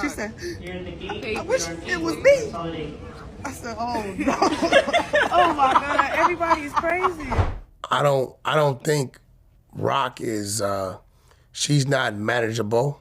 She said, I wish it was me. I said, oh no. Oh my God, everybody is crazy. I don't think Rock is, she's not manageable.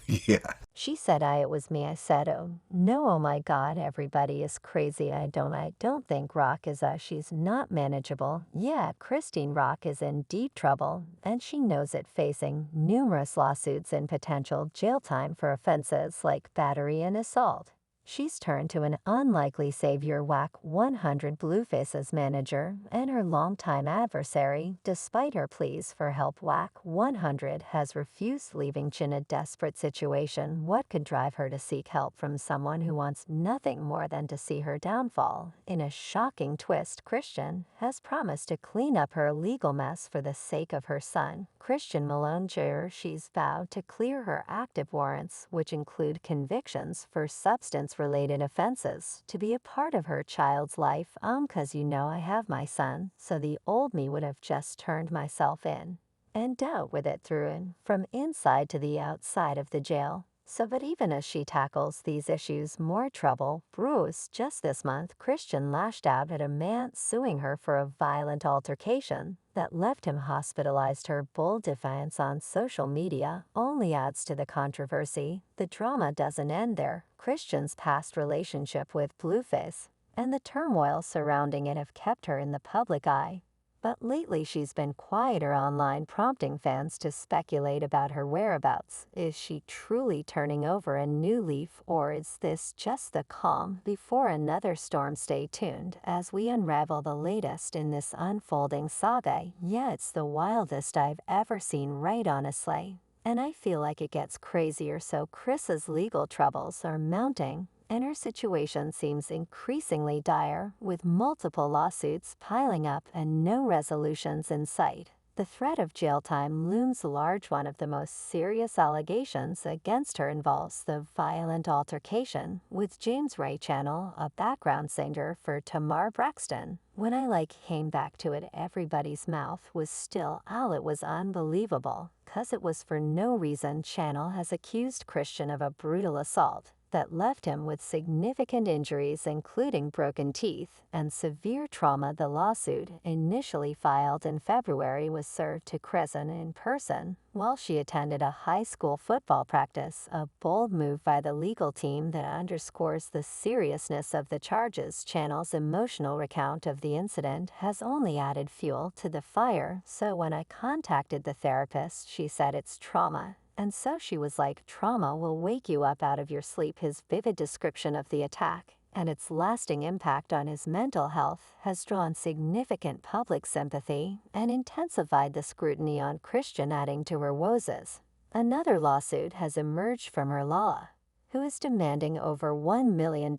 Yeah. She said it was me. I said, oh, no, oh my God, everybody is crazy. I don't think Rock is, she's not manageable. Yeah, Christine Rock is in deep trouble, and she knows it, facing numerous lawsuits and potential jail time for offenses like battery and assault. She's turned to an unlikely savior, Wack 100 Blueface's manager and her longtime adversary. Despite her pleas for help, Wack 100 has refused, leaving Chin in a desperate situation. What could drive her to seek help from someone who wants nothing more than to see her downfall? In a shocking twist, Chrisean has promised to clean up her legal mess for the sake of her son, Christian Malone Jr. She's vowed to clear her active warrants, which include convictions for substance-related offenses, to be a part of her child's life. 'Cause you know I have my son, so the old me would have just turned myself in and dealt with it through and from inside to the outside of the jail. So, but even as she tackles these issues, more trouble brews. Just this month, Chrisean lashed out at a man suing her for a violent altercation that left him hospitalized. Her bold defiance on social media only adds to the controversy. The drama doesn't end there. Chrisean's past relationship with Blueface and the turmoil surrounding it have kept her in the public eye. But lately she's been quieter online, prompting fans to speculate about her whereabouts. Is she truly turning over a new leaf, or is this just the calm before another storm? Stay tuned as we unravel the latest in this unfolding saga. Yeah, it's the wildest I've ever seen, right, honestly. And I feel like it gets crazier. So Chris's legal troubles are mounting, and her situation seems increasingly dire, with multiple lawsuits piling up and no resolutions in sight. The threat of jail time looms large. One of the most serious allegations against her involves the violent altercation with James Ray Channel, a background singer for Tamar Braxton. When I came back to it, everybody's mouth was still out. It was unbelievable, 'cause it was for no reason. Channel has accused Chrisean of a brutal assault that left him with significant injuries, including broken teeth and severe trauma. The lawsuit, initially filed in February, was served to Chrisean in person while she attended a high school football practice, a bold move by the legal team that underscores the seriousness of the charges. Channel's emotional recount of the incident has only added fuel to the fire. So when I contacted the therapist, she said it's trauma. And so she was like, trauma will wake you up out of your sleep. His vivid description of the attack and its lasting impact on his mental health has drawn significant public sympathy and intensified the scrutiny on Chrisean, adding to her woes. Another lawsuit has emerged from her law, who is demanding over $1 million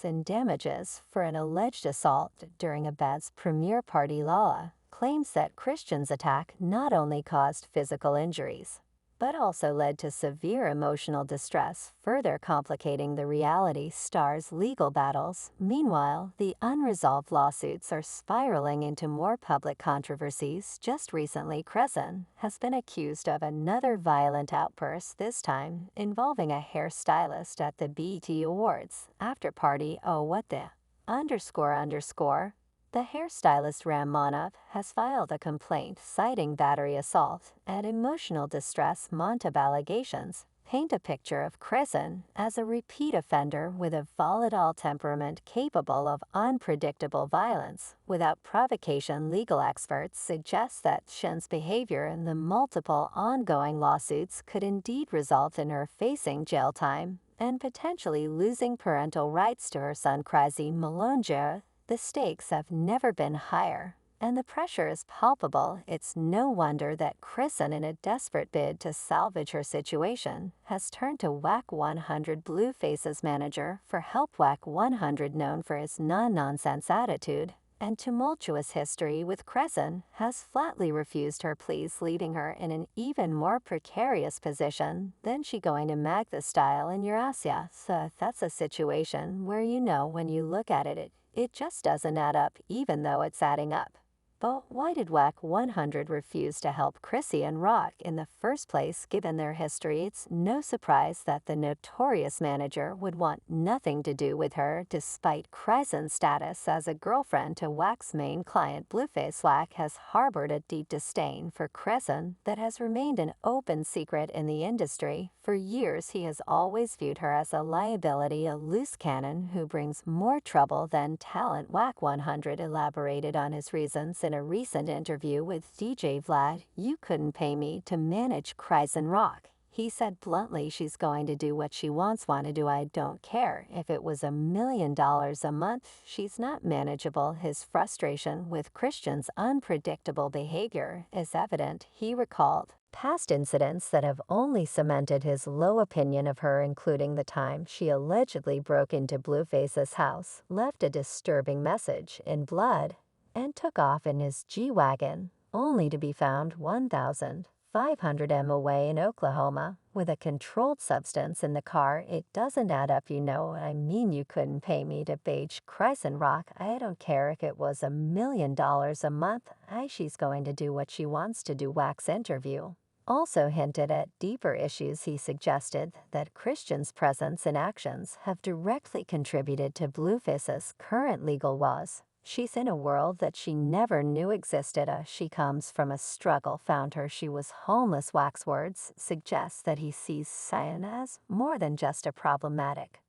in damages for an alleged assault during a BEGS premiere party. Law claims that Chrisean's attack not only caused physical injuries, but also led to severe emotional distress, further complicating the reality star's legal battles. Meanwhile, the unresolved lawsuits are spiraling into more public controversies. Just recently, Chrisean has been accused of another violent outburst, this time involving a hairstylist at the BET Awards after party. Oh, what the __. The hairstylist Ramonov has filed a complaint citing battery assault and emotional distress. Montab allegations paint a picture of Chrisean as a repeat offender with a volatile temperament capable of unpredictable violence without provocation. Legal experts suggest that Shen's behavior in the multiple ongoing lawsuits could indeed result in her facing jail time and potentially losing parental rights to her son, Chrisean Malone Jr. The stakes have never been higher, and the pressure is palpable. It's no wonder that Chrisean, in a desperate bid to salvage her situation, has turned to Wack 100 Blueface's manager for help. Wack 100, known for his non-nonsense attitude and tumultuous history with Chrisean, has flatly refused her pleas, leaving her in an even more precarious position than she going to mag the style in your ass. Yeah, so that's a situation where when you look at it, it just doesn't add up, even though it's adding up. But why did Wack 100 refuse to help Chrisean Rock in the first place given their history? It's no surprise that the notorious manager would want nothing to do with her despite Chrisean's status as a girlfriend to Wack's main client. Blueface Wack has harbored a deep disdain for Chrisean that has remained an open secret in the industry. For years he has always viewed her as a liability, a loose cannon who brings more trouble than talent. Wack 100 elaborated on his reasons in a recent interview with DJ Vlad. "You couldn't pay me to manage Chrisean Rock." He said bluntly, "She's going to do what she want to do. I don't care if it was $1 million a month. She's not manageable." His frustration with Chrisean's unpredictable behavior is evident. He recalled past incidents that have only cemented his low opinion of her, including the time she allegedly broke into Blueface's house, left a disturbing message in blood, and took off in his G-Wagon, only to be found 1,500 m away in Oklahoma with a controlled substance in the car. It doesn't add up, you know. I mean, you couldn't pay me to beige Chrisean Rock. I don't care if it was $1 million a month. She's going to do what she wants to do. Wack's interview also hinted at deeper issues. He suggested that Chrisean's presence and actions have directly contributed to Blueface's current legal woes. She's in a world that she never knew existed. She comes from a struggle, found her. She was homeless. Wack's words suggest that he sees Chrisean as more than just a problematic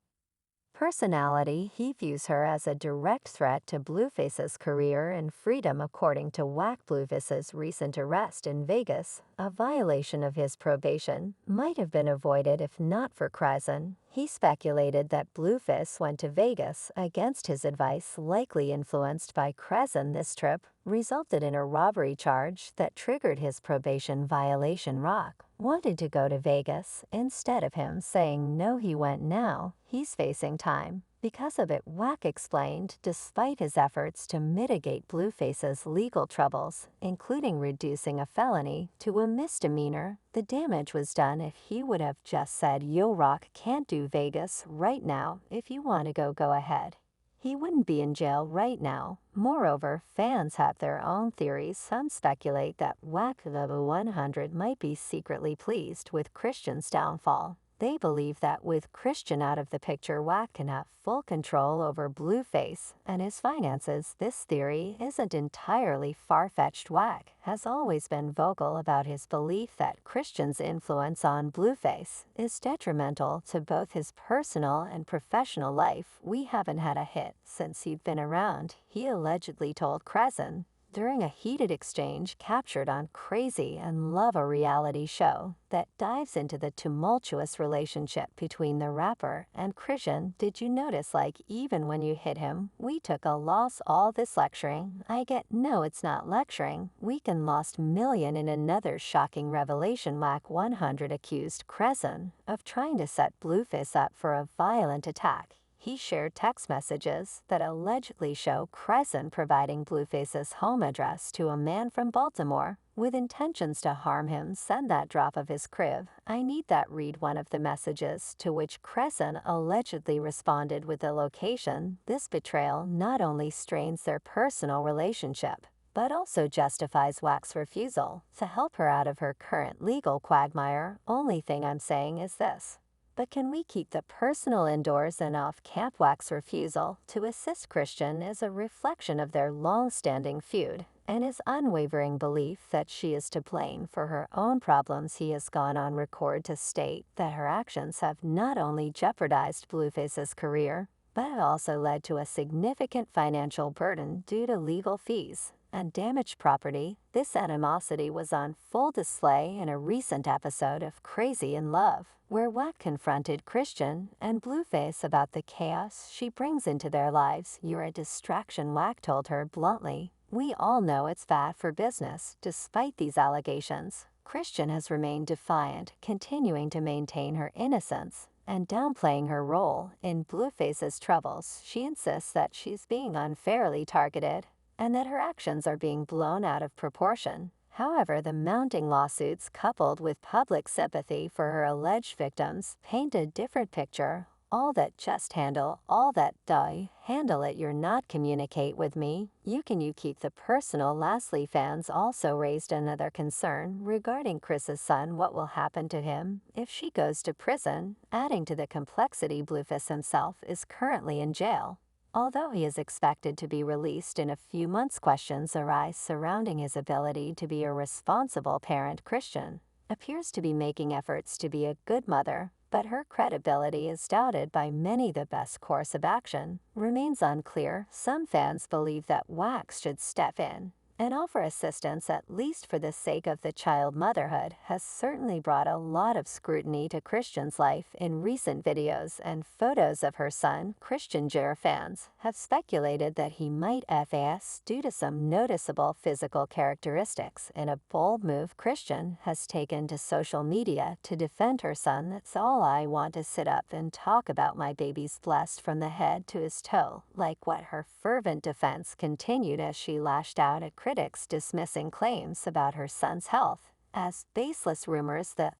personality. He views her as a direct threat to Blueface's career and freedom. According to Wack, Blueface's recent arrest in Vegas, a violation of his probation, might have been avoided if not for Chrisean. He speculated that Blueface went to Vegas against his advice, likely influenced by Chrisean. This trip resulted in a robbery charge that triggered his probation violation. Rock wanted to go to Vegas instead of him saying no. He went. Now he's facing time because of it, Wack explained. Despite his efforts to mitigate Blueface's legal troubles, including reducing a felony to a misdemeanor, the damage was done. If he would have just said, "Yo, Rock, can't do Vegas right now. If you want to go ahead," he wouldn't be in jail right now. Moreover, fans have their own theories. Some speculate that Wack Level 100 might be secretly pleased with Chrisean's downfall. They believe that with Chrisean out of the picture, Wack can have full control over Blueface and his finances. This theory isn't entirely far-fetched. Wack has always been vocal about his belief that Chrisean's influence on Blueface is detrimental to both his personal and professional life. "We haven't had a hit since he'd been around," he allegedly told Chrisean during a heated exchange captured on Crazy and Love, a reality show that dives into the tumultuous relationship between the rapper and Chrisean. "Did you notice, like, even when you hit him, we took a loss? All this lecturing, I get." "No, it's not lecturing. Weekend lost million." In another shocking revelation, Wack 100 accused Chrisean of trying to set Blueface up for a violent attack. He shared text messages that allegedly show Chrisean providing Blueface's home address to a man from Baltimore with intentions to harm him. "Send that drop of his crib. I need that." Read one of the messages, to which Chrisean allegedly responded with the location. This betrayal not only strains their personal relationship, but also justifies Wack's refusal to help her out of her current legal quagmire. "Only thing I'm saying is this: but can we keep the personal indoors and off camp?" Wack's refusal to assist Chrisean is a reflection of their long-standing feud and his unwavering belief that she is to blame for her own problems. He has gone on record to state that her actions have not only jeopardized Blueface's career, but have also led to a significant financial burden due to legal fees and damaged property. This animosity was on full display in a recent episode of Crazy in Love, where Wack confronted Chrisean and Blueface about the chaos she brings into their lives. "You're a distraction," Wack told her bluntly. "We all know it's bad for business." Despite these allegations, Chrisean has remained defiant, continuing to maintain her innocence and downplaying her role in Blueface's troubles. She insists that she's being unfairly targeted and that her actions are being blown out of proportion. However, the mounting lawsuits, coupled with public sympathy for her alleged victims, paint a different picture. All that just handle, all that die, handle it you're not communicate with me. You keep the personal. Lastly, fans also raised another concern regarding Chris's son. What will happen to him if she goes to prison? Adding to the complexity, Blueface himself is currently in jail. Although he is expected to be released in a few months, questions arise surrounding his ability to be a responsible parent. Chrisean appears to be making efforts to be a good mother, but her credibility is doubted by many. The best course of action remains unclear. Some fans believe that Wack should step in and offer assistance, at least for the sake of the child. Motherhood has certainly brought a lot of scrutiny to Chrisean's life. In recent videos and photos of her son, Chrisean Jr. fans have speculated that he might FAS due to some noticeable physical characteristics. In a bold move, Chrisean has taken to social media to defend her son. That's all I want to sit up and talk about my baby's blessed from the head to his toe. Like what her fervent defense continued as she lashed out at critics, dismissing claims about her son's health as baseless rumors. The